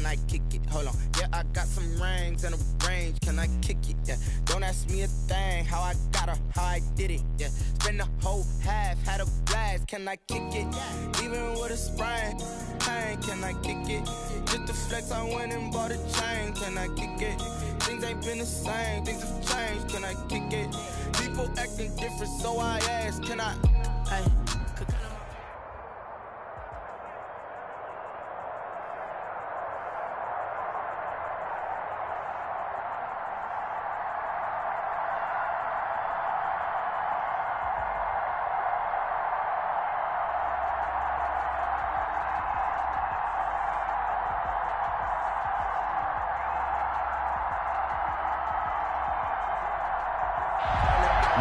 can I kick it? Hold on, yeah, I got some rings and a range, can I kick it? Yeah, don't ask me a thing, how I got her, how I did it. Yeah, spend the whole half, had a blast, can I kick it? Even with a sprain, pain, can I kick it? Just to flex, I went and bought a chain, can I kick it? Things ain't been the same, things have changed, can I kick it? People acting different, so I ask, can I? Ay.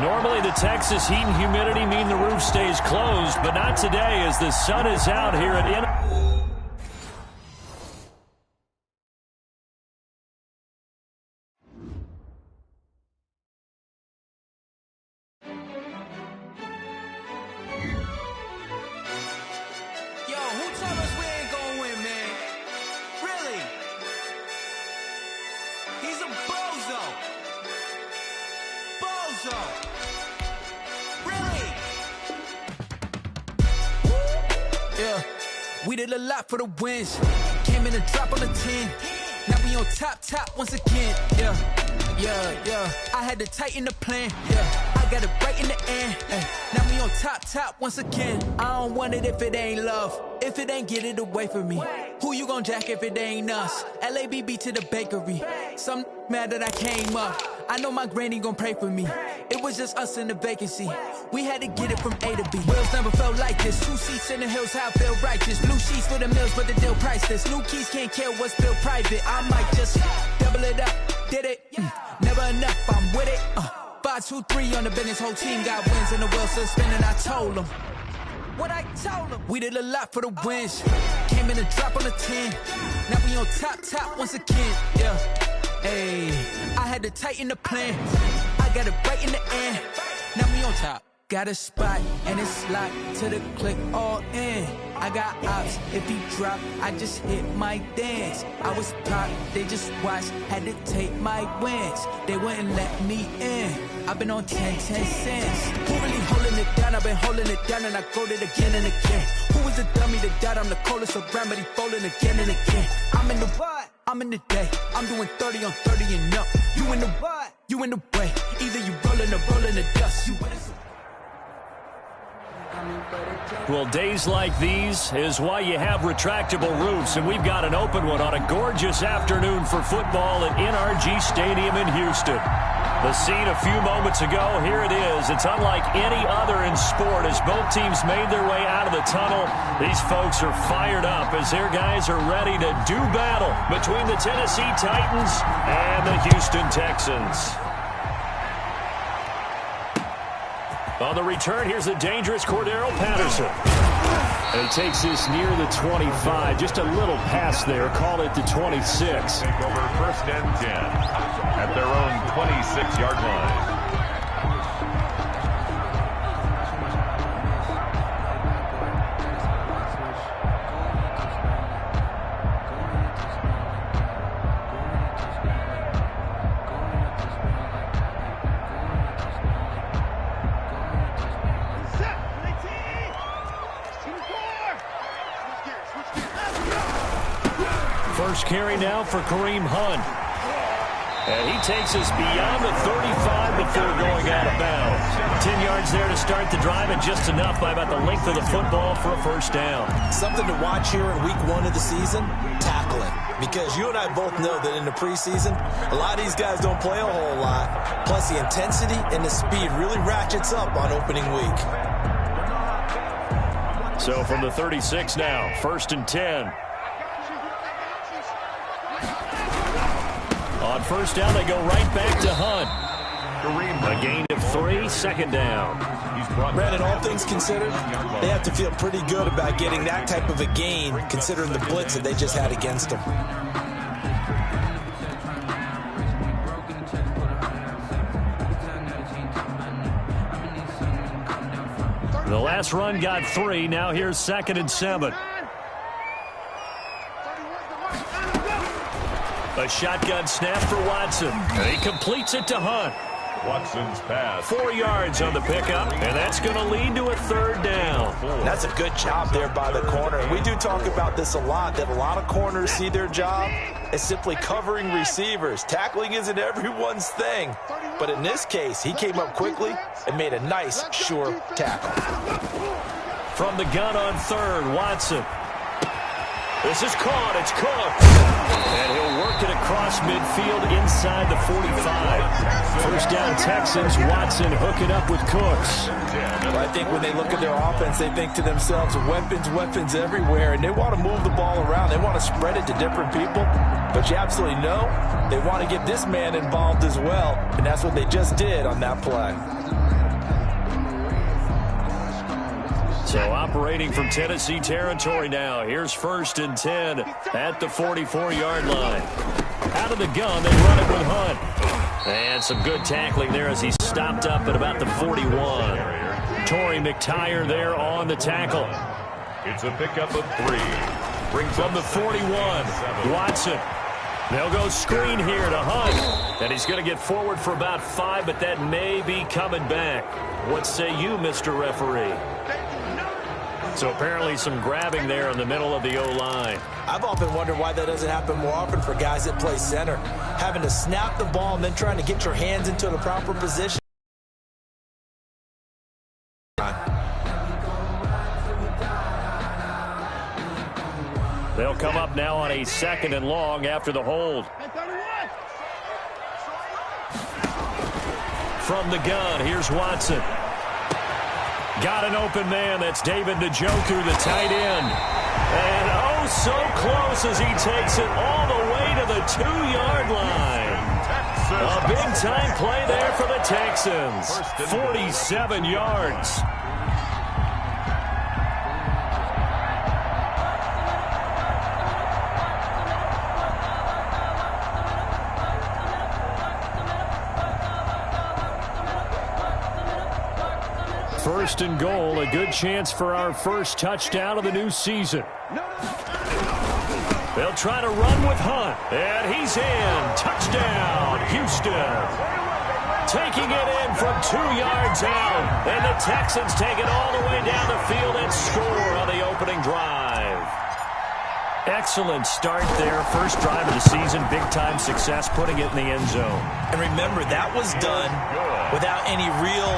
Normally the Texas heat and humidity mean the roof stays closed, but not today as the sun is out here at Yo, who told us we ain't gonna win, man? Really? He's a bozo. Bozo. Really? Yeah, we did a lot for the wins. Came in a drop on the 10. Now we on top once again. Yeah. I had to tighten the plan. Yeah, I got it right in the end. Now we on top once again. I don't want it if it ain't love. If it ain't, get it away from me. Who you gon' jack if it ain't us? LABB to the bakery. Some mad that I came up. I know my granny gon' pray for me. It was just us in the vacancy. We had to get it from A to B. Wheels never felt like this. 2 seats in the hills, how I feel righteous. Blue sheets for the mills, but the deal priceless. New keys can't care what's built private. I might just double it up. Did it? Never enough, I'm with it. 5, 2, 3 on the business. Whole team got wins and the wheels still spinning. I told them what I told them. We did a lot for the wins. Came in a drop on the 10. Now we on top once again. Yeah. Hey, I had to tighten the plan. I got it right in the end. Now we on top. Got a spot and it's locked to the click all in. I got ops, if he drop, I just hit my dance. I was popped, they just watched, had to take my wins. They wouldn't let me in. I've been on 10 cents. Who really holding it down? I've been holding it down and I go it again and again. Who was the dummy that died? I'm the coldest around, but he folding again and again. I'm in the what? I'm in the day. I'm doing 30 on 30 and up. You in the what? You in the way. Either you rolling or rolling the dust. You Well, days like these is why you have retractable roofs, and we've got an open one on a gorgeous afternoon for football at NRG Stadium in Houston. The scene a few moments ago, here it is. It's unlike any other in sport as both teams made their way out of the tunnel. These folks are fired up as their guys are ready to do battle between the Tennessee Titans and the Houston Texans. On the return, here's the dangerous Cordero Patterson. And he takes this near the 25. Just a little pass there. Call it the 26. Take over 1st and 10 at their own 26-yard line. First carry now for Kareem Hunt. And he takes us beyond the 35 before going out of bounds. 10 yards there to start the drive, and just enough by about the length of the football for a first down. Something to watch here in week 1 of the season, tackling. Because you and I both know that in the preseason, a lot of these guys don't play a whole lot. Plus the intensity and the speed really ratchets up on opening week. So from the 36 now, 1st and 10. On first down, they go right back to Hunt. A gain of 3, 2nd down. Brandon, all things considered, they have to feel pretty good about getting that type of a gain, considering the blitz that they just had against them. The last run got 3. Now here's 2nd and 7. A shotgun snap for Watson. And he completes it to Hunt. Watson's pass. 4 yards on the pickup, and that's going to lead to a third down. That's a good job there by the corner. And we do talk about this a lot, that a lot of corners see their job as simply covering receivers. Tackling isn't everyone's thing. But in this case, he came up quickly and made a nice, sure tackle. From the gun on third, Watson. This is caught. It's Cook. And he'll work it across midfield inside the 45. First down Texans. Watson hooking up with Cooks. Well, I think when they look at their offense, they think to themselves, weapons everywhere, and they want to move the ball around. They want to spread it to different people. But you absolutely know they want to get this man involved as well, and that's what they just did on that play. So operating from Tennessee territory now. Here's 1st and 10 at the 44-yard line. Out of the gun, they run it with Hunt. And some good tackling there as he stopped up at about the 41. Torrey McTyer there on the tackle. It's a pickup of 3. Brings from the 41, Watson. They'll go screen here to Hunt. And he's going to get forward for about 5, but that may be coming back. What say you, Mr. Referee? So apparently some grabbing there in the middle of the O-line. I've often wondered why that doesn't happen more often for guys that play center. Having to snap the ball and then trying to get your hands into the proper position. They'll come up now on a 2nd and long after the hold. From the gun, here's Watson. Got an open man. That's David Njoku, the tight end. And oh, so close as he takes it all the way to the 2-yard line. A big-time play there for the Texans. 47 yards. First and goal, a good chance for our first touchdown of the new season. They'll try to run with Hunt, and he's in. Touchdown, Houston. Taking it in from 2 yards out, and the Texans take it all the way down the field and score on the opening drive. Excellent start there. First drive of the season, big-time success, putting it in the end zone. And remember, that was done without any real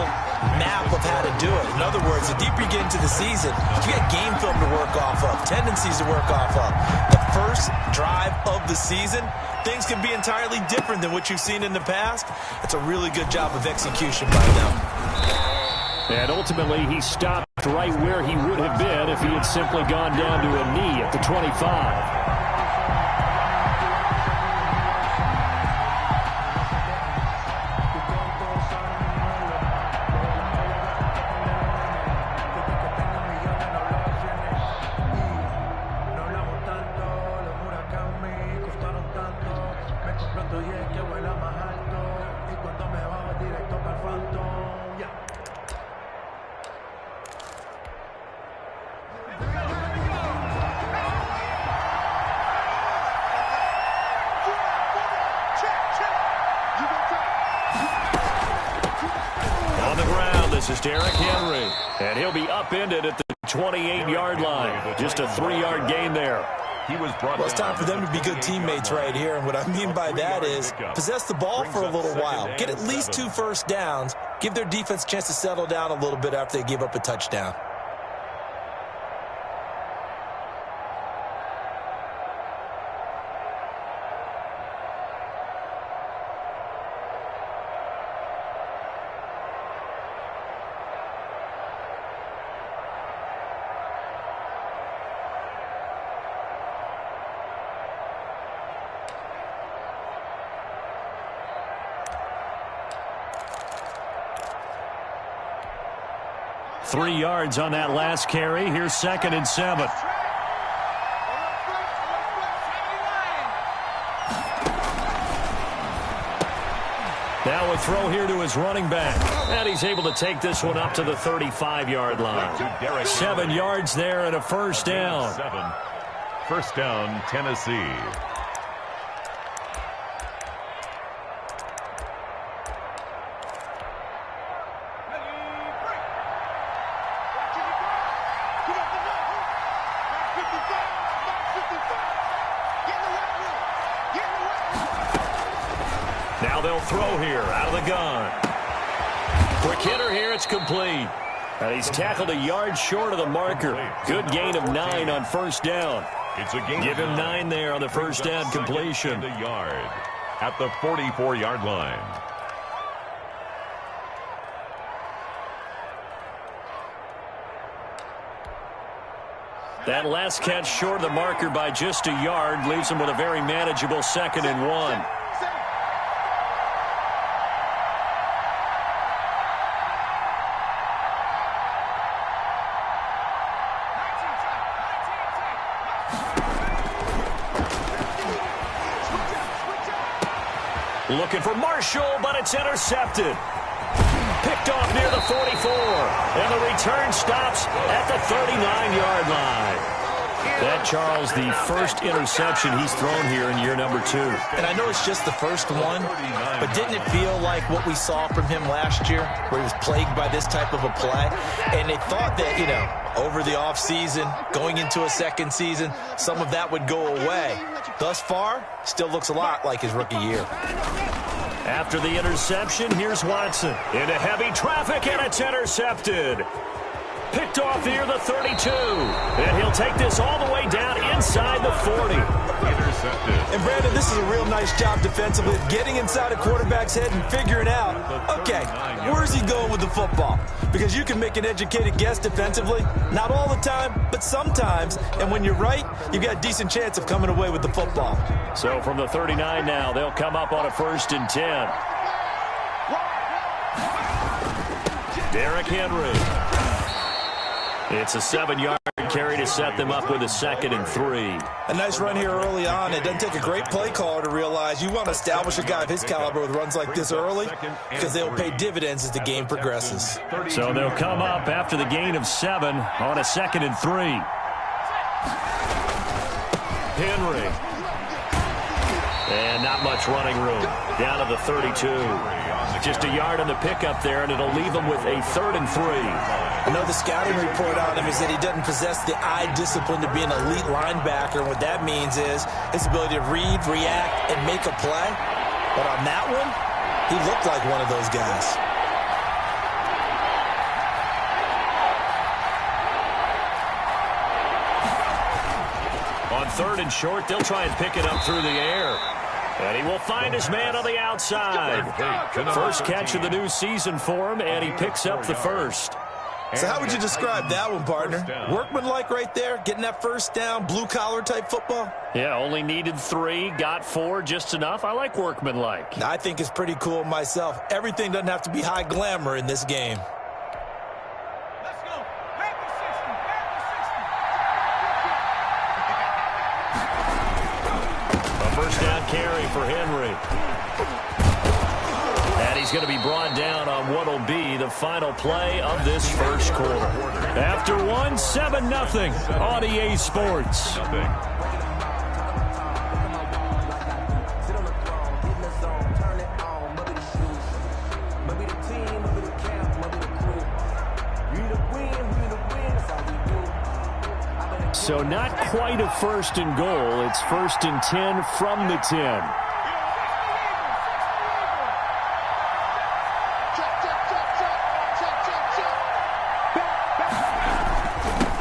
map of how to do it. In other words, the deeper you get into the season, you got game film to work off of, tendencies to work off of. The first drive of the season, things can be entirely different than what you've seen in the past. It's a really good job of execution by them. And ultimately, he stopped right where he would have been if he had simply gone down to a knee at the 25. This is Derrick Henry, and he'll be upended at the 28-yard line. Just a 3-yard gain there. Well, it's time for them to be good teammates right here, and what I mean by that is possess the ball for a little while, get at least 2 first downs, give their defense a chance to settle down a little bit after they give up a touchdown. Three yards on that last carry. Here's 2nd and 7. Now a throw here to his running back. And he's able to take this one up to the 35-yard line. 7 yards there and a first down. First down, Tennessee. Now they'll throw here out of the gun. Quick hitter here. It's complete. And he's tackled a yard short of the marker. Good gain of 9 on first down. Give him 9 there on the first down completion. The yard at the 44-yard line. That last catch short of the marker by just a yard leaves him with a very manageable 2nd and 1. Looking for Marshall, but it's intercepted. Picked off near the 44. And the return stops at the 39-yard line. That, Charles, the first interception he's thrown here in year number 2. And I know it's just the first one, but didn't it feel like what we saw from him last year, where he was plagued by this type of a play? And they thought that, over the offseason, going into a second season, some of that would go away. Thus far, still looks a lot like his rookie year. After the interception, here's Watson. Into heavy traffic, and it's intercepted. Picked off near the 32. And he'll take this all the way down inside the 40. Intercepted. And, Brandon, this is a real nice job defensively of getting inside a quarterback's head and figuring out, okay, where's he going with the football? Because you can make an educated guess defensively. Not all the time, but sometimes. And when you're right, you've got a decent chance of coming away with the football. So from the 39 now, they'll come up on a 1st and 10. Derrick Henry. It's a 7-yard carry to set them up with a 2nd and 3. A nice run here early on. It doesn't take a great play caller to realize you want to establish a guy of his caliber with runs like this early because they'll pay dividends as the game progresses. So they'll come up after the gain of 7 on a 2nd and 3. Henry. And not much running room. Down to the 32. Just a yard on the pickup there, and it'll leave him with a 3rd and 3. I know the scouting report on him is that he doesn't possess the eye discipline to be an elite linebacker. And what that means is his ability to read, react, and make a play. But on that one, he looked like one of those guys. On 3rd and short, they'll try and pick it up through the air. And he will find his man on the outside. First catch of the new season for him, and he picks up the 1st. So how would you describe that one, partner? Workmanlike right there, getting that first down, blue-collar type football? Yeah, only needed 3, got 4, just enough. I like workmanlike. I think it's pretty cool myself. Everything doesn't have to be high glamour in this game. Let's go. Back to 60. A first down carry for Henry. And he's going to be brought down on what will be the final play of this first quarter. After 1, 7-0 on EA Sports. So not quite a 1st and goal. It's 1st and 10 from the 10.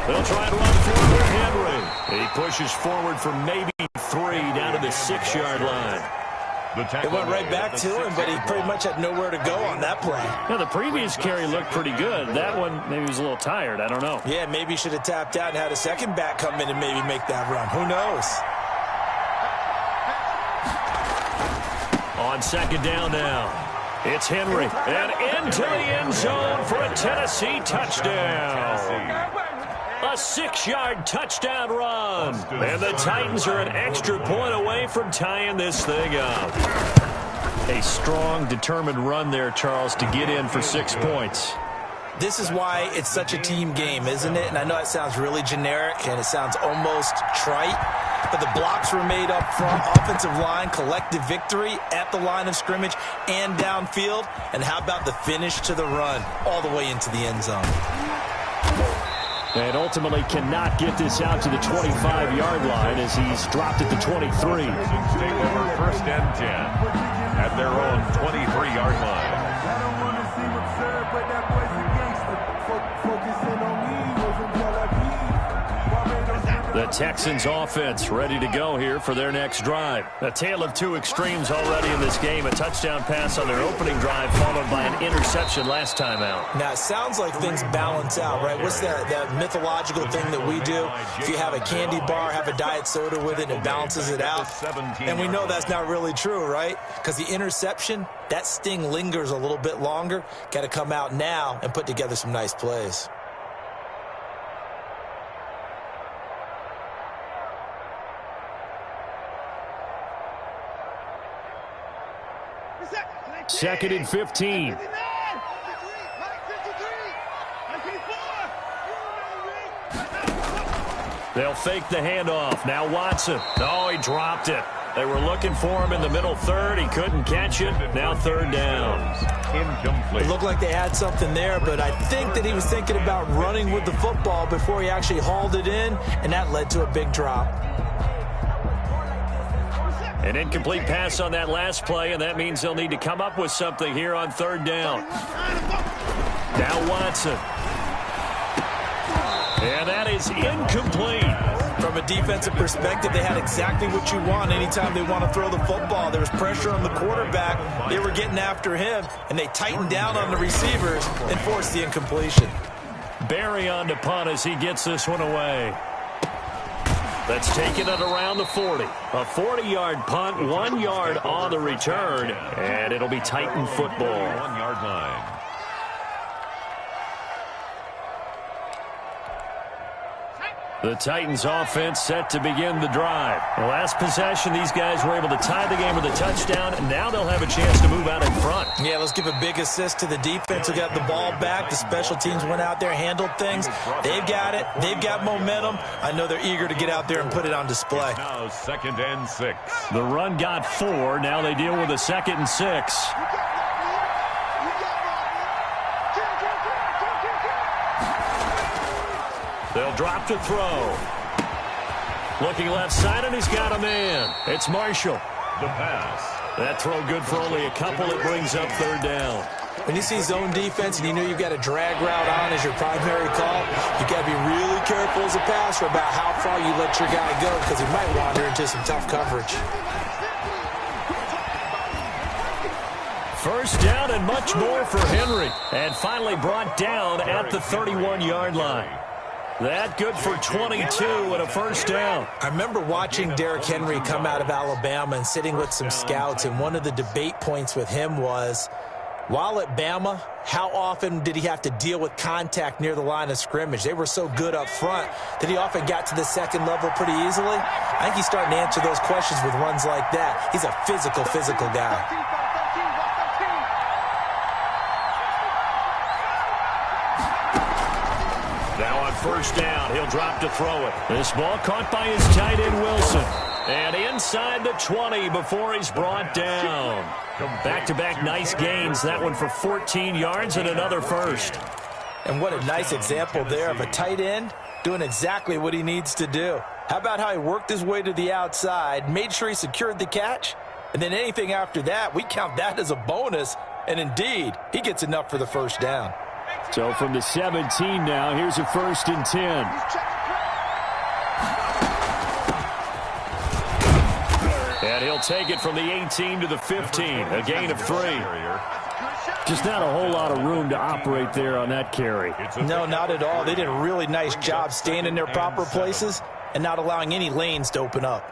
They'll try and run forward Henry. He pushes forward for maybe 3 down to the 6-yard line. It went right back to him, but he pretty much had nowhere to go on that play. Now, the previous carry looked pretty good. That one, maybe he was a little tired. I don't know. Yeah, maybe he should have tapped out and had a second back come in and maybe make that run. Who knows? On 2nd down now, it's Henry. And into the end zone for a Tennessee touchdown. A 6-yard touchdown run. And the Titans are an extra point away from tying this thing up. A strong, determined run there, Charles, to get in for 6 points. This is why it's such a team game, isn't it? And I know it sounds really generic and it sounds almost trite, but the blocks were made up front, offensive line, collective victory at the line of scrimmage and downfield. And how about the finish to the run all the way into the end zone? And ultimately cannot get this out to the 25-yard line as he's dropped at the 23. Take over 1st and 10. at their own 23-yard line. I don't want to see what's served, but that boy's a gangster. Focusing on me wasn't the Texans offense ready to go here for their next drive. A tale of two extremes already in this game. A touchdown pass on their opening drive followed by an interception last time out. Now, it sounds like things balance out, right? What's that mythological thing that we do? If you have a candy bar, have a diet soda with it, it balances it out. And we know that's not really true, right? Because the interception, that sting lingers a little bit longer. Got to come out now and put together some nice plays. Second and 15. They'll fake the handoff. Now Watson. Oh, he dropped it. They were looking for him in the middle third. He couldn't catch it. Now third down. Incomplete. It looked like they had something there, but I think that he was thinking about running with the football before he actually hauled it in, and that led to a big drop. An incomplete pass on that last play, and that means they'll need to come up with something here on third down. Now Watson. And that is incomplete. From a defensive perspective, they had exactly what you want anytime they want to throw the football. There was pressure on the quarterback. They were getting after him, and they tightened down on the receivers and forced the incompletion. Barry on to punt as he gets this one away. That's taken it around the 40. A 40-yard punt, 1 yard on the return, and it'll be Titan football. 1-yard line. The Titans offense set to begin the drive. The last possession, these guys were able to tie the game with a touchdown, and now they'll have a chance to move out in front. Yeah, let's give a big assist to the defense who got the ball back. The special teams went out there, handled things. They've got it. They've got momentum. I know they're eager to get out there and put it on display. It's now 2nd and 6. The run got 4. Now they deal with a 2nd and 6. They'll drop to throw. Looking left side, and he's got a man. It's Marshall. The pass. That throw good for only a couple. It brings up third down. When you see zone defense and you know you've got a drag route on as your primary call, you've got to be really careful as a passer about how far you let your guy go because he might wander into some tough coverage. First down and much more for Henry. And finally brought down at the 31-yard line. That good for 22 and a first down. I remember watching Derrick Henry come out of Alabama and sitting with some scouts, and one of the debate points with him was, while at Bama, how often did he have to deal with contact near the line of scrimmage? They were so good up front that he often got to the second level pretty easily. I think he's starting to answer those questions with runs like that. He's a physical guy. First down, he'll drop to throw it. This ball caught by his tight end, Wilson. And inside the 20 before he's brought down. Back-to-back nice gains. That one for 14 yards and another first. And what a nice example there of a tight end doing exactly what he needs to do. How about how he worked his way to the outside, made sure he secured the catch, and then anything after that, we count that as a bonus. And indeed, he gets enough for the first down. So from the 17 now, here's a 1st and 10. And he'll take it from the 18 to the 15, a gain of 3. Just not a whole lot of room to operate there on that carry. No, not at all. They did a really nice job staying in their proper places and not allowing any lanes to open up.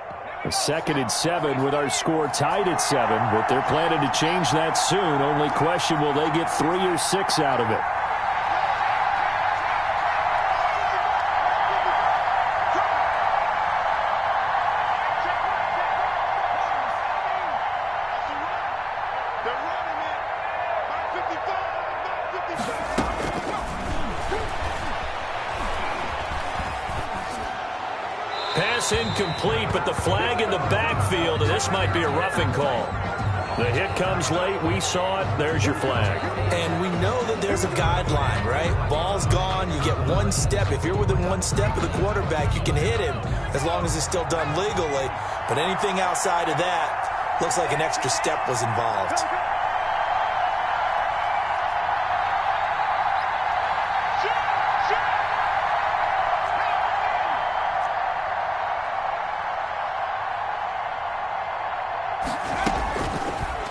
A 2nd and 7 with our score tied at 7, but they're planning to change that soon. Only question, will they get 3 or 6 out of it? Pass incomplete, but the flag in the backfield, and this might be a roughing call. The hit comes late. We saw it. There's your flag. And we know that there's a guideline, right? Ball's gone. You get 1 step. If you're within 1 step of the quarterback, you can hit him as long as it's still done legally. But anything outside of that, Looks like an extra step was involved.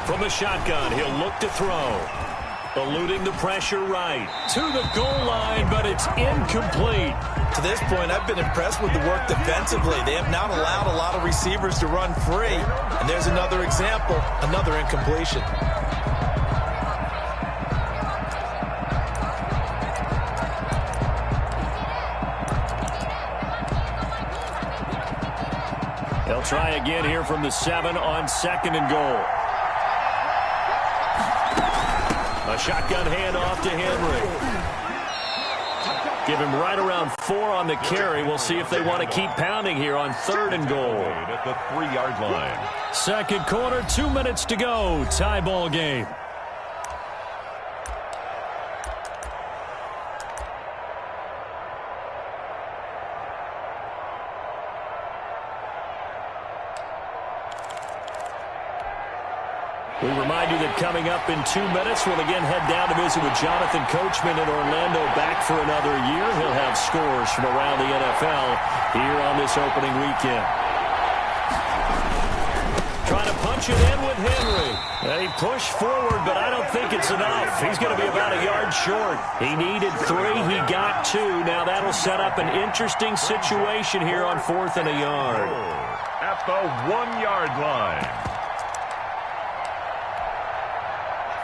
From the shotgun, he'll look to throw. Eluding the pressure right. To the goal line, but it's incomplete. To this point, I've been impressed with the work defensively. They have not allowed a lot of receivers to run free. And there's another example, another incompletion. They'll try again here from the 7 on 2nd and goal. A shotgun handoff to Henry. Give him right around 4 on the carry. We'll see if they want to keep pounding here on 3rd and goal. At the 3-yard line. Second quarter, 2 minutes to go. Tie ball game. We remind you that coming up in 2 minutes, we'll again head down to visit with Jonathan Coachman in Orlando, back for another year. He'll have scores from around the NFL here on this opening weekend. Trying to punch it in with Henry. And he pushed forward, but I don't think it's enough. He's going to be about a yard short. He needed 3. He got 2. Now that'll set up an interesting situation here on 4th and a yard. At the 1-yard line.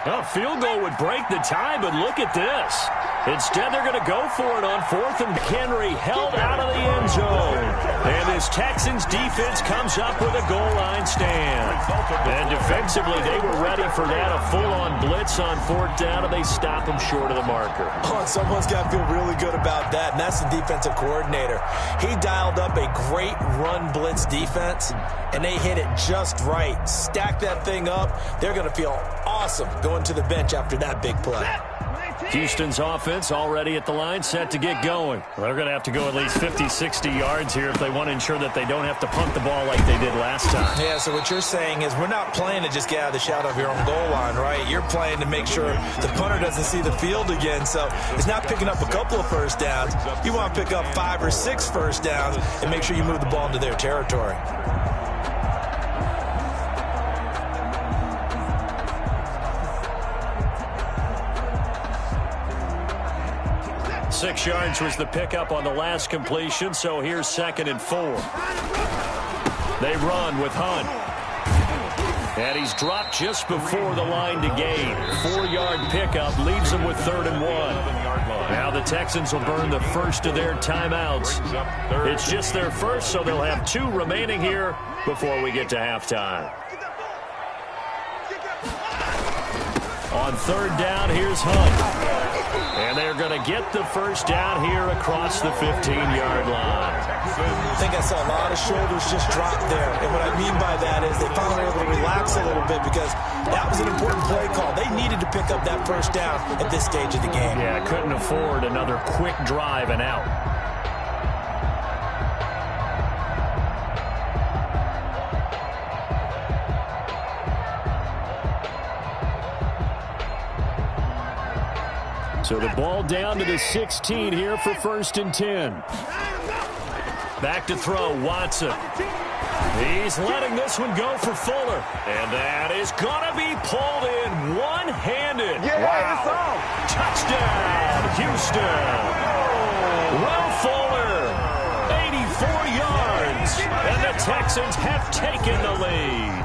A field goal would break the tie, but look at this. Instead, they're going to go for it on 4th, and Henry held out of the end zone. And this Texans defense comes up with a goal line stand. And defensively, they were ready for that, a full-on blitz on 4th down, and they stop him short of the marker. Oh, someone's got to feel really good about that, and that's the defensive coordinator. He dialed up a great run blitz defense, and they hit it just right. Stack that thing up. They're going to feel awesome going to the bench after that big play. Houston's offense already at the line, set to get going. They're going to have to go at least 50, 60 yards here if they want to ensure that they don't have to punt the ball like they did last time. Yeah, so what you're saying is we're not playing to just get out of the shadow of your own goal line, right? You're playing to make sure the punter doesn't see the field again. So it's not picking up a couple of first downs. You want to pick up 5 or 6 first downs and make sure you move the ball into their territory. Six yards was the pickup on the last completion, so here's 2nd and 4. They run with Hunt. And he's dropped just before the line to gain. 4-yard pickup leaves them with 3rd and 1. Now the Texans will burn the first of their timeouts. It's just their first, so they'll have 2 remaining here before we get to halftime. On 3rd down, here's Hunt. And they're going to get the first down here across the 15-yard line. I think I saw a lot of shoulders just drop there. And what I mean by that is they finally were able to relax a little bit because that was an important play call. They needed to pick up that first down at this stage of the game. Yeah, couldn't afford another quick drive and out. So the ball down to the 16 here for 1st and 10. Back to throw, Watson. He's letting this one go for Fuller. And that is going to be pulled in one-handed. Yeah, wow. it's on. Touchdown, Houston. Will Fuller, 84 yards. And the Texans have taken the lead.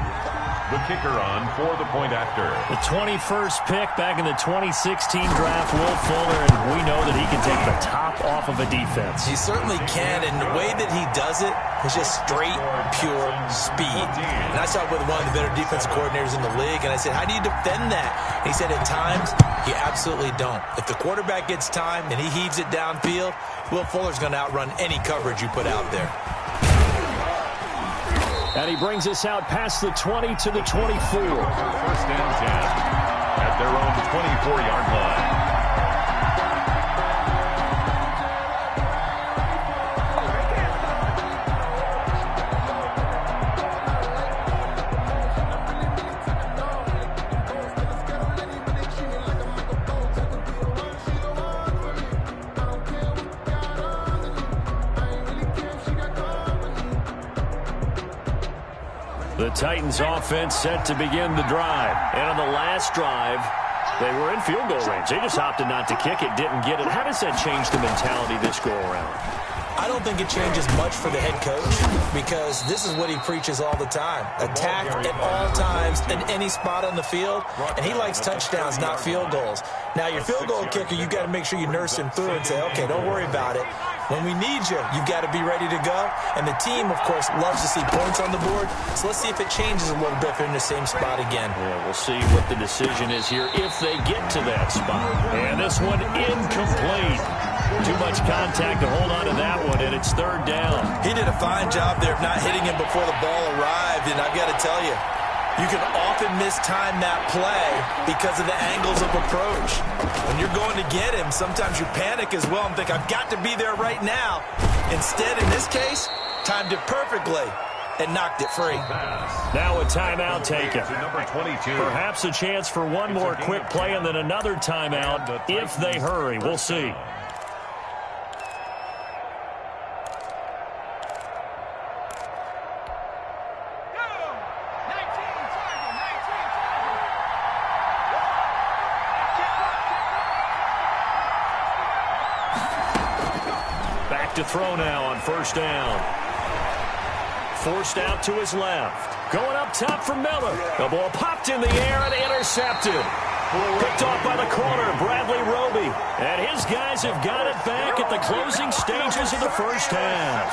The kicker on for the point after. The 21st pick back in the 2016 draft, Will Fuller, and we know that he can take the top off of a defense. He certainly can, and the way that he does it is just straight, pure speed. And I saw it with one of the better defensive coordinators in the league, and I said, how do you defend that? And he said, at times, you absolutely don't. If the quarterback gets time and he heaves it downfield, Will Fuller's going to outrun any coverage you put out there. And he brings us out past the 20 to the 24. 1st and 10 at their own 24-yard line. Titans offense set to begin the drive. And on the last drive, they were in field goal range. They just opted not to kick it, didn't get it. How does that change the mentality this go-around? I don't think it changes much for the head coach because this is what he preaches all the time. Attack at all times in any spot on the field, and he likes touchdowns, not field goals. Now, your field goal kicker, you've got to make sure you nurse him through and say, okay, don't worry about it. When we need you, you've got to be ready to go. And the team, of course, loves to see points on the board. So let's see if it changes a little bit if they're in the same spot again. Yeah, we'll see what the decision is here if they get to that spot. And this one incomplete. Too much contact to hold on to that one, and it's third down. He did a fine job there of not hitting him before the ball arrived, and I've got to tell you, you can often mistime that play because of the angles of approach. When you're going to get him, sometimes you panic as well and think, I've got to be there right now. Instead, in this case, timed it perfectly and knocked it free. Now a timeout taken. Number 22. Perhaps a chance for one more quick play and then another timeout if they hurry. We'll see. To throw now on first down. Forced out to his left. Going up top for Miller. The ball popped in the air and intercepted. Picked off by the corner, Bradley Roby. And his guys have got it back at the closing stages of the first half.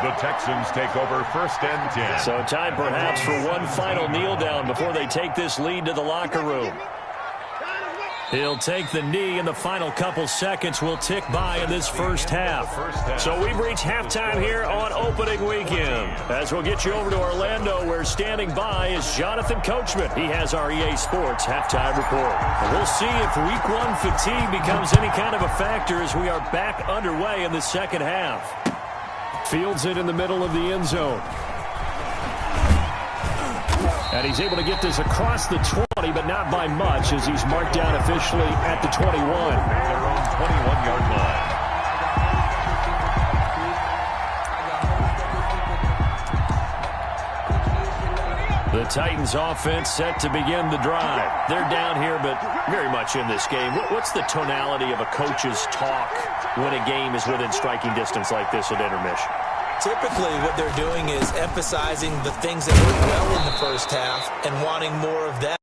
The Texans take over first and 10. So time perhaps for one final kneel down before they take this lead to the locker room. He'll take the knee, and the final couple seconds will tick by in this first half. So we've reached halftime here on opening weekend. As we'll get you over to Orlando, where standing by is Jonathan Coachman. He has our EA Sports halftime report. And we'll see if week one fatigue becomes any kind of a factor as we are back underway in the second half. Fields it in the middle of the end zone. And he's able to get this across the 20, but not by much, as he's marked down officially at the 21. Their own 21-yard line. The Titans offense set to begin the drive. They're down here, but very much in this game. What's the tonality of a coach's talk when a game is within striking distance like this at intermission? Typically, what they're doing is emphasizing the things that worked well in the first half and wanting more of that.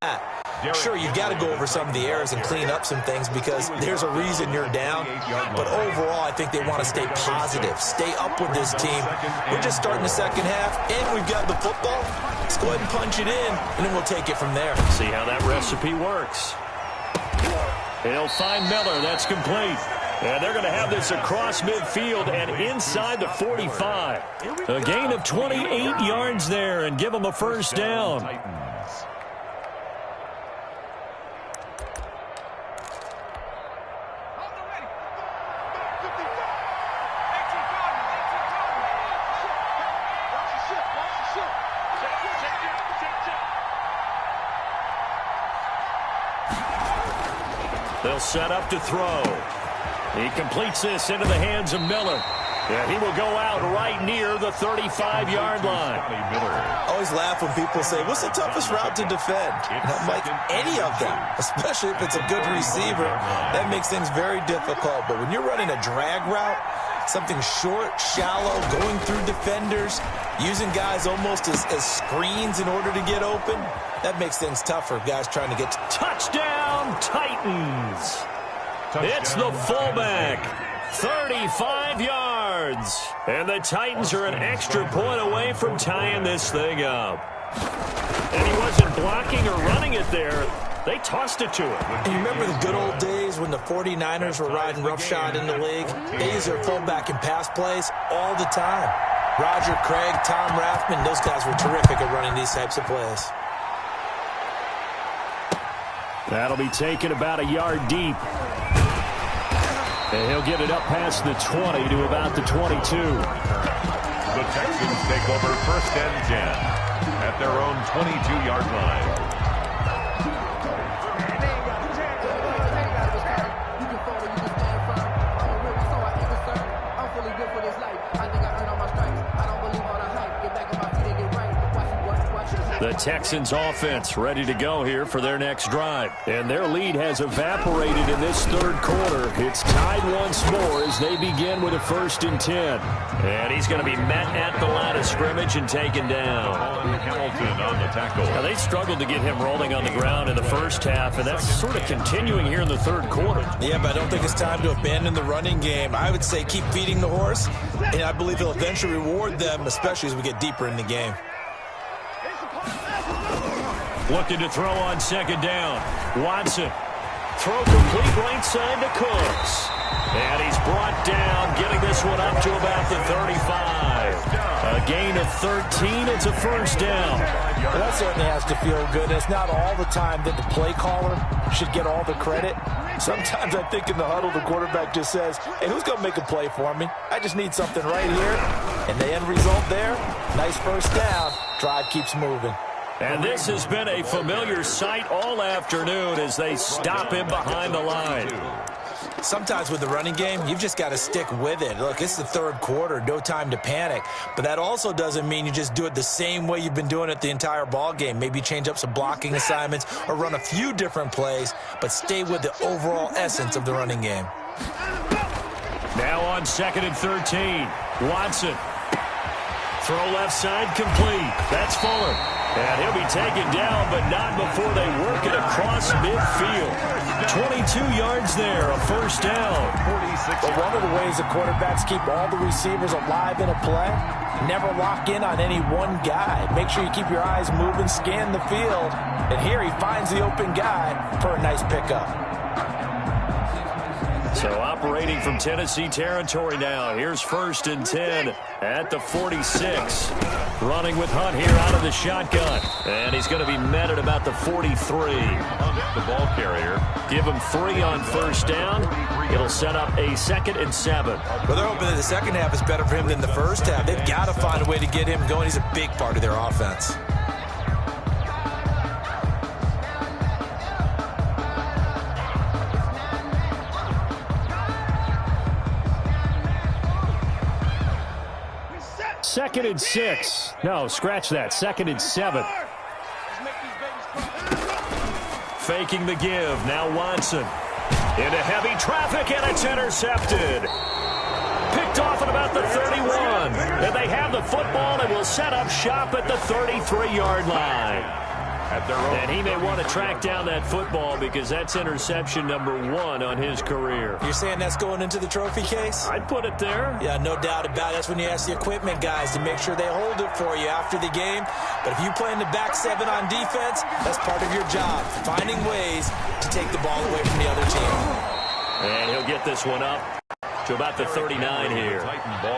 Sure, you've got to go over some of the errors and clean up some things because there's a reason you're down. But overall, I think they want to stay positive, stay up with this team. We're just starting the second half, and we've got the football. Let's go ahead and punch it in, and then we'll take it from there. See how that recipe works. He'll find Miller. That's complete. And they're going to have this across midfield and inside the 45. A gain of 28 yards there and give them a first down. They'll set up to throw. He completes this into the hands of Miller. And he will go out right near the 35-yard line. I always laugh when people say, what's the toughest route to defend? And I'm like, any of them, especially if it's a good receiver. That makes things very difficult. But when you're running a drag route, something short, shallow, going through defenders, using guys almost as screens in order to get open, that makes things tougher. Guys trying to get to touchdown, Titans. It's the fullback, 35 yards. And the Titans are an extra point away from tying this thing up. And he wasn't blocking or running it there. They tossed it to him. And you remember the good old days when the 49ers were riding roughshod in the league? They used their fullback in pass plays all the time. Roger Craig, Tom Rathman, those guys were terrific at running these types of plays. That'll be taken about a yard deep. And he'll get it up past the 20 to about the 22. The Texans take over first and 10 at their own 22-yard line. The Texans offense ready to go here for their next drive. And their lead has evaporated in this third quarter. It's tied once more as they begin with a 1st and 10. And he's going to be met at the line of scrimmage and taken down. Hamilton on the tackle. Now, they struggled to get him rolling on the ground in the first half, and that's sort of continuing here in the third quarter. Yeah, but I don't think it's time to abandon the running game. I would say keep feeding the horse, and I believe he'll eventually reward them, especially as we get deeper in the game. Looking to throw on 2nd down. Watson. Throw complete right side to Cooks. And he's brought down, getting this one up to about the 35. A gain of 13. It's a 1st down. Well, that certainly has to feel good. It's not all the time that the play caller should get all the credit. Sometimes I think in the huddle, the quarterback just says, hey, who's going to make a play for me? I just need something right here. And the end result there, nice 1st down. Drive keeps moving. And this has been a familiar sight all afternoon as they stop him behind the line. Sometimes with the running game, you've just got to stick with it. Look, it's the third quarter, no time to panic. But that also doesn't mean you just do it the same way you've been doing it the entire ball game. Maybe change up some blocking assignments or run a few different plays, but stay with the overall essence of the running game. Now on 2nd and 13, Watson. Throw left side complete. That's Fuller. And he'll be taken down, but not before they work it across midfield. 22 yards there, a 1st down. But one of the ways the quarterbacks keep all the receivers alive in a play, never lock in on any one guy. Make sure you keep your eyes moving, scan the field. And here he finds the open guy for a nice pickup. So operating from Tennessee territory now. Here's 1st and 10 at the 46. Running with Hunt here out of the shotgun. And he's going to be met at about the 43. The ball carrier. Give him 3 on 1st down. It'll set up a 2nd and 7. Well, they're hoping that the second half is better for him than the first half. They've got to find a way to get him going. He's a big part of their offense. Second and 6. No, scratch that. 2nd and 7. Faking the give. Now Watson. Into heavy traffic, and it's intercepted. Picked off at about the 31. And they have the football and will set up shop at the 33-yard line. And he may want to track down that football because that's interception number 1 on his career. You're saying that's going into the trophy case? I'd put it there. Yeah, no doubt about it. That's when you ask the equipment guys to make sure they hold it for you after the game. But if you play in the back 7 on defense, that's part of your job, finding ways to take the ball away from the other team. And he'll get this one up to about the 39 here.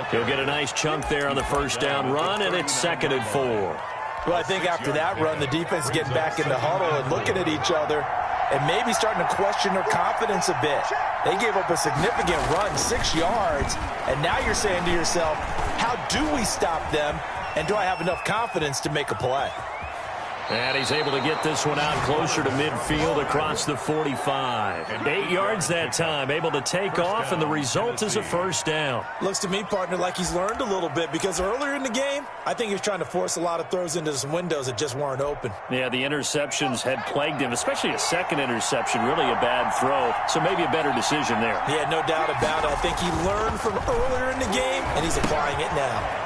He'll get a nice chunk there on the 1st down run, and it's 2nd and 4. Well, I think after that run, the defense is getting back in the huddle and looking at each other and maybe starting to question their confidence a bit. They gave up a significant run, 6 yards, and now you're saying to yourself, how do we stop them, and do I have enough confidence to make a play? And he's able to get this one out closer to midfield across the 45. 8 yards that time, able to take off, and the result is a 1st down. Looks to me, partner, like he's learned a little bit because earlier in the game, I think he was trying to force a lot of throws into some windows that just weren't open. Yeah, the interceptions had plagued him, especially a second interception, really a bad throw. So maybe a better decision there. Yeah, no doubt about it. I think he learned from earlier in the game, and he's applying it now.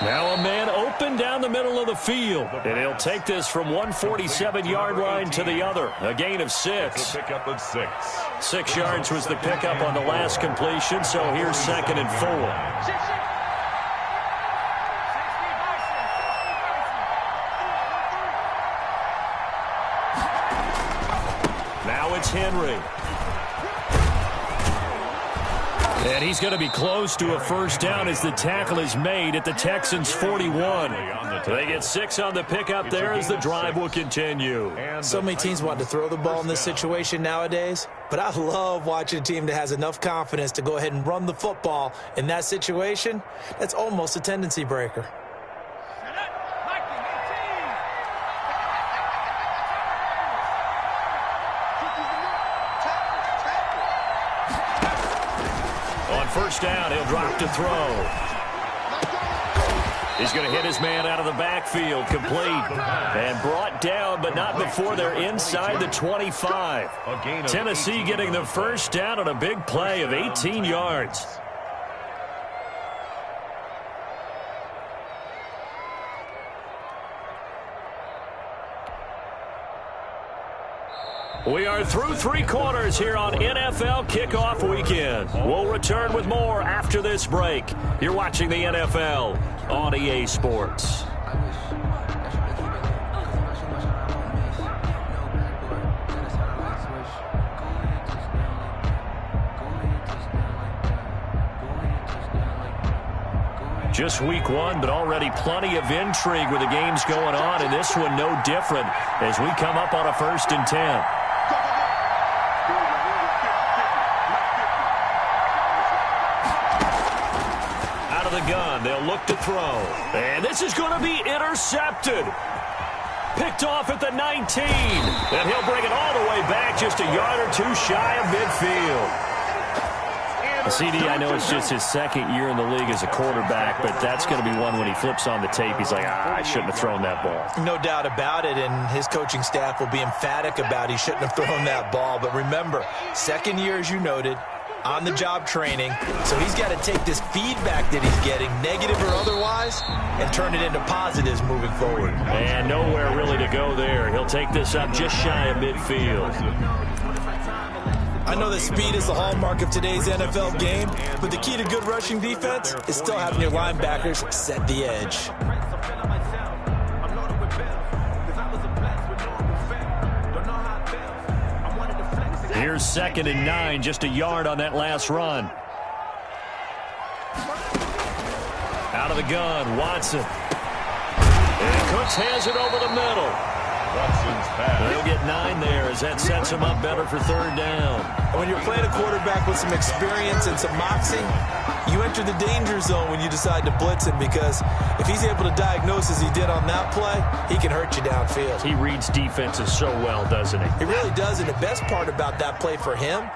Now a man open down the middle of the field. And he'll take this from 147-yard line to the other. A gain of 6. Pickup of 6. 6 yards was the pickup on the last completion, so here's 2nd and 4. Now it's Henry. And he's going to be close to a 1st down as the tackle is made at the Texans' 41. They get 6 on the pickup there as the drive will continue. So many teams want to throw the ball in this situation nowadays, but I love watching a team that has enough confidence to go ahead and run the football in that situation. That's almost a tendency breaker. On 1st down, he'll drop to throw. He's going to hit his man out of the backfield, complete, and brought down, but not before they're inside the 25. Tennessee getting the first down on a big play of 18 yards. We are through 3 quarters here on NFL Kickoff Weekend. We'll return with more after this break. You're watching the NFL on EA Sports. Just week 1, but already plenty of intrigue with the games going on, and this one no different as we come up on a 1st and 10. The gun, they'll look to throw, and this is going to be intercepted. Picked off at the 19, and he'll bring it all the way back just a yard or 2 shy of midfield. CD, I know it's just his 2nd year in the league as a quarterback, but that's going to be one when he flips on the tape, he's like, I shouldn't have thrown that ball. No doubt about it, and his coaching staff will be emphatic about he shouldn't have thrown that ball. But remember, 2nd year, as you noted, on-the-job training, so he's got to take this feedback that he's getting, negative or otherwise, and turn it into positives moving forward. And nowhere really to go there. He'll take this up just shy of midfield. I know that speed is the hallmark of today's NFL game, but the key to good rushing defense is still having your linebackers set the edge. Here's 2nd and 9, just a yard on that last run. Out of the gun, Watson. And Cooks hands it over the middle. Watson's pass. They'll get 9 there as that sets him up better for 3rd down. And when you're playing a quarterback with some experience and some moxie, you enter the danger zone when you decide to blitz him, because if he's able to diagnose as he did on that play, he can hurt you downfield. He reads defenses so well, doesn't he? He really does, and the best part about that play for him,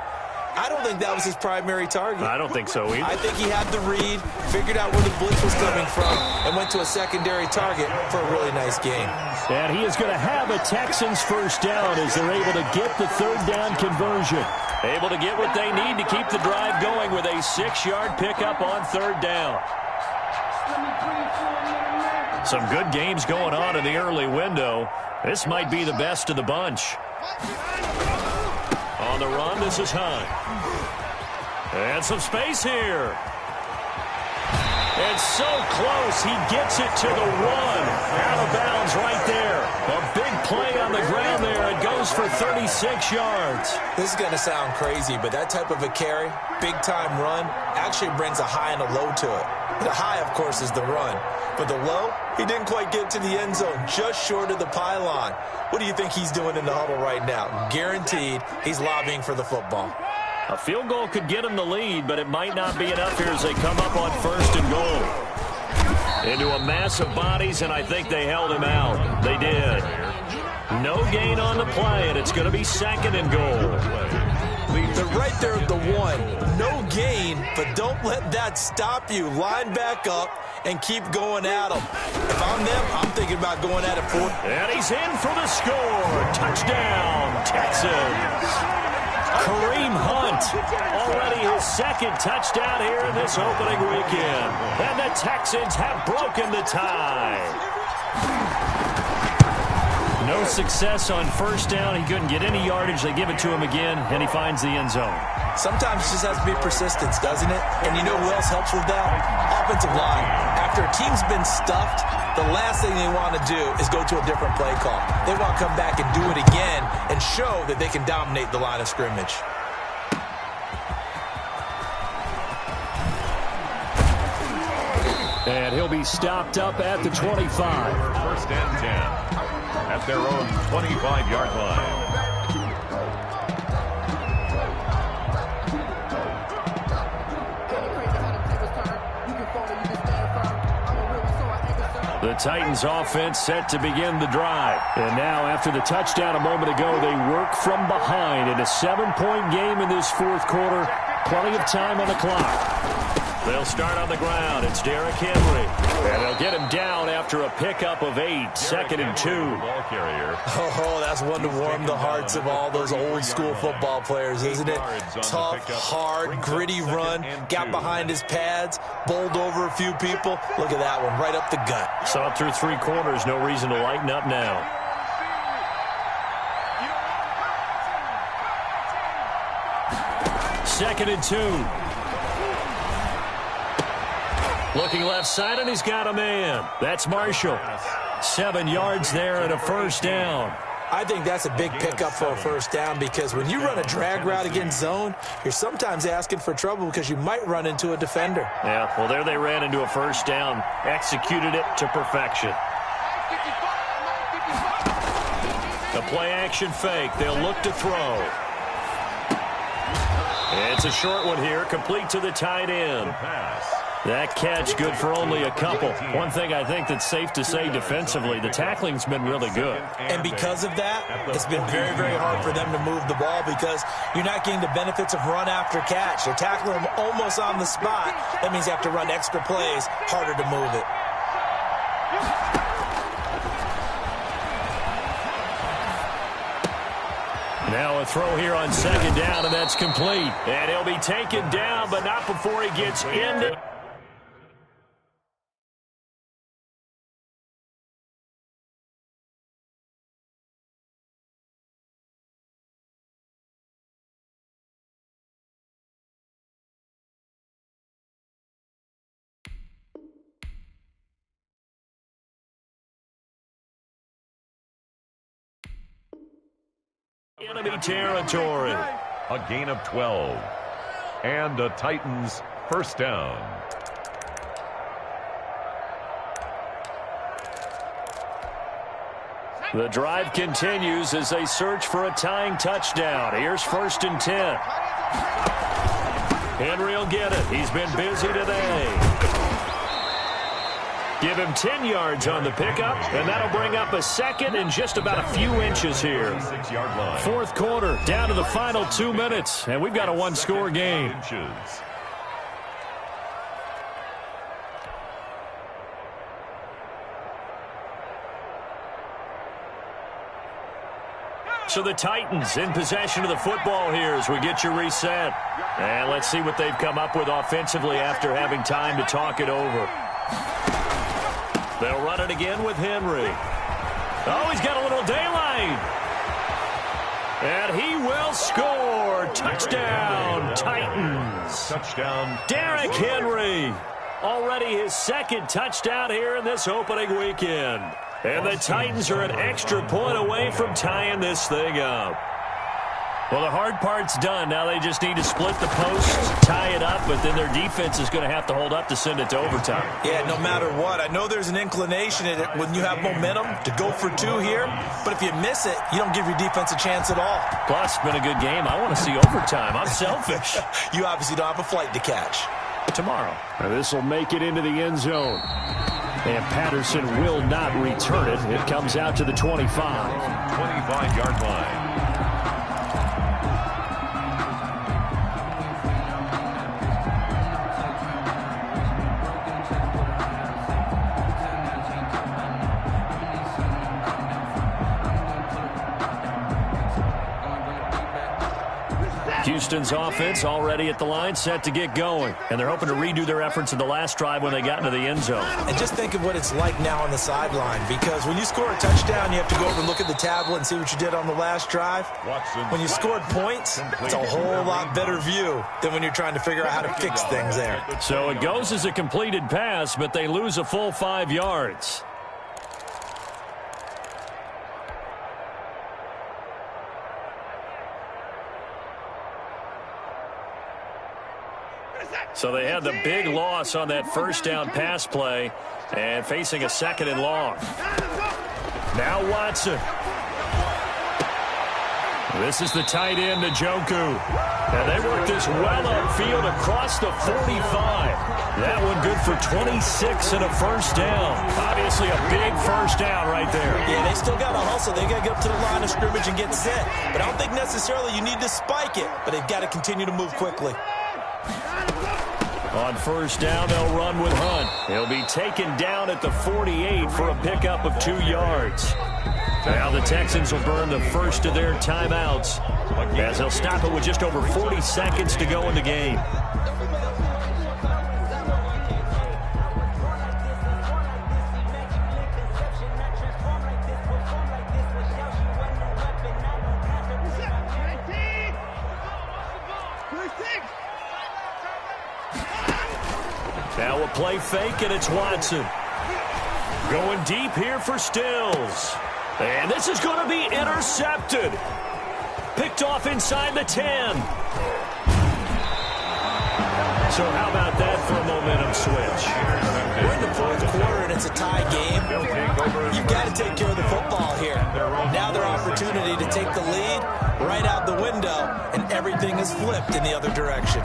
I don't think that was his primary target. I don't think so either. I think he had the read, figured out where the blitz was coming from, and went to a secondary target for a really nice game. And he is going to have a Texans first down as they're able to get the 3rd down conversion. Able to get what they need to keep the drive going with a 6-yard pickup on 3rd down. Some good games going on in the early window. This might be the best of the bunch. On the run, this is Hunt. And some space here. And so close, he gets it to the 1. Out of bounds right there. A big play on the ground there. It goes for 36 yards. This is going to sound crazy, but that type of a carry, big-time run, actually brings a high and a low to it. The high, of course, is the run. But the low, he didn't quite get to the end zone, just short of the pylon. What do you think he's doing in the huddle right now? Guaranteed he's lobbying for the football. A field goal could get him the lead, but it might not be enough here as they come up on 1st and goal. Into a mass of bodies, and I think they held him out. They did. No gain on the play, and it's going to be 2nd and goal. They're right there at the 1. No gain, but don't let that stop you. Line back up and keep going at them. If I'm them, I'm thinking about going at it for. And he's in for the score. Touchdown, Texans. Kareem Hunt, already his 2nd touchdown here in this opening weekend. And the Texans have broken the tie. No success on 1st down. He couldn't get any yardage. They give it to him again, and he finds the end zone. Sometimes it just has to be persistence, doesn't it? And you know who else helps with that? Offensive line. After a team's been stuffed, the last thing they want to do is go to a different play call. They want to come back and do it again and show that they can dominate the line of scrimmage. And he'll be stopped up at the 25. 1st and 10 at their own 25-yard line. The Titans offense set to begin the drive. And now after the touchdown a moment ago, they work from behind in a 7-point game in this 4th quarter. Plenty of time on the clock. They'll start on the ground. It's Derrick Henry. And they'll get him down after a pickup of 8. Second and 2. Ball carrier. Oh, that's one to warm the hearts of all those old-school football players, isn't it? Tough, hard, gritty run. Got behind his pads, bowled over a few people. Look at that one, right up the gut. Saw it through 3 quarters. No reason to lighten up now. Second and 2. Looking left side, and he's got a man. That's Marshall. 7 yards there and a first down. I think that's a big pickup for a first down because when you run a drag route against zone, you're sometimes asking for trouble because you might run into a defender. Yeah, well, there they ran into a first down. Executed it to perfection. The play-action fake. They'll look to throw. It's a short one here, complete to the tight end. That catch good for only a couple. One thing I think that's safe to say defensively, the tackling's been really good. And because of that, it's been very, very hard for them to move the ball because you're not getting the benefits of run after catch. You're tackling them almost on the spot. That means you have to run extra plays, harder to move it. Now a throw here on second down, and that's complete. And he'll be taken down, but not before he gets into... enemy territory. A gain of 12. And the Titans first down. The drive continues as they search for a tying touchdown. Here's first and 10. Henry will get it. He's been busy today. Give him 10 yards on the pickup, and that'll bring up a second and just about a few inches here. 6-yard line. Fourth quarter, down to the final 2 minutes, and we've got a one-score game. So the Titans in possession of the football here as we get you reset. And let's see what they've come up with offensively after having time to talk it over. They'll run it again with Henry. Oh, he's got a little daylight. And he will score. Touchdown, Titans. Touchdown. Derrick Henry. Already his second touchdown here in this opening weekend. And the Titans are an extra point away from tying this thing up. Well, the hard part's done. Now they just need to split the posts, tie it up, but then their defense is going to have to hold up to send it to overtime. Yeah, no matter what. I know there's an inclination in it when you have momentum to go for 2 here, but if you miss it, you don't give your defense a chance at all. Plus, it's been a good game. I want to see overtime. I'm selfish. You obviously don't have a flight to catch. Tomorrow. This will make it into the end zone. And Patterson will not return it. It comes out to the 25. 25-yard line. Houston's offense already at the line, set to get going. And they're hoping to redo their efforts in the last drive when they got into the end zone. And just think of what it's like now on the sideline, because when you score a touchdown, you have to go over and look at the tablet and see what you did on the last drive. When you scored points, it's a whole lot better view than when you're trying to figure out how to fix things there. So it goes as a completed pass, but they lose a full 5 yards. So they had the big loss on that first down pass play and facing a second and long. Now Watson. This is the tight end, Njoku. And they work this well upfield across the 45. That one good for 26 and a first down. Obviously a big first down right there. Yeah, they still got to hustle. They got to get up to the line of scrimmage and get set. But I don't think necessarily you need to spike it, but they've got to continue to move quickly. On first down, they'll run with Hunt. He'll be taken down at the 48 for a pickup of 2 yards. Now the Texans will burn the first of their timeouts as they'll stop it with just over 40 seconds to go in the game. Now a play fake, and it's Watson. Going deep here for Stills. And this is going to be intercepted. Picked off inside the 10. So how about that for a momentum switch? We're in the fourth quarter, and it's a tie game. You've got to take care of the football here. Now their opportunity to take the lead right out the window, and everything is flipped in the other direction.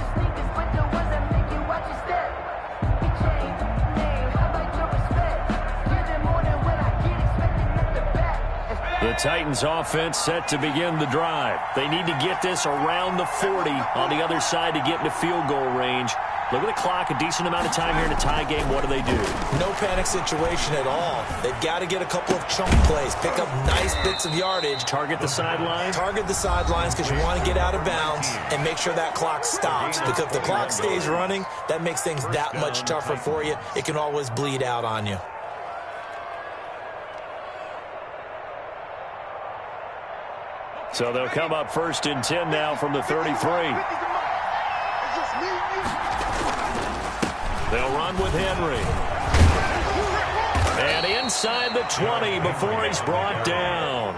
The Titans offense set to begin the drive. They need to get this around the 40 on the other side to get into field goal range. Look at the clock, a decent amount of time here in a tie game. What do? No panic situation at all. They've got to get a couple of chunk plays, pick up nice bits of yardage. Target the sidelines? Target the sidelines because you want to get out of bounds and make sure that clock stops. Because if the clock stays running, that makes things that much tougher for you. It can always bleed out on you. So they'll come up first and 10 now from the 33. They'll run with Henry. And inside the 20 before he's brought down.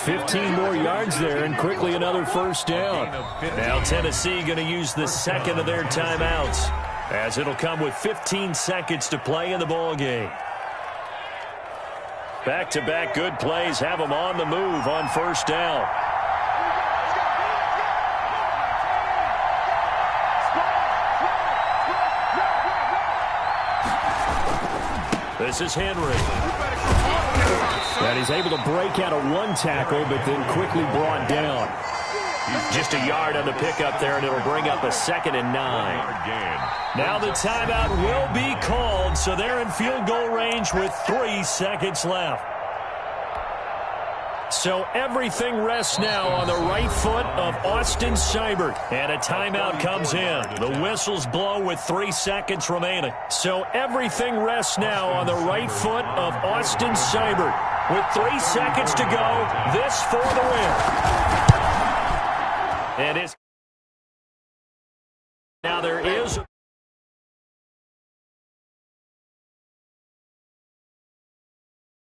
15 more yards there and quickly another first down. Now Tennessee going to use the second of their timeouts as it'll come with 15 seconds to play in the ball game. Back-to-back good plays have them on the move on first down. This is Henry. And he's able to break out of one tackle, but then quickly brought down. Just a yard on the pickup there, and it'll bring up a 2nd and 9. Now the timeout will be called, so they're in field goal range with 3 seconds left. So everything rests now on the right foot of Austin Seibert. And a timeout comes in. The whistles blow with 3 seconds remaining. So everything rests now on the right foot of Austin Seibert. With 3 seconds to go, this for the win. And it's... Now there is...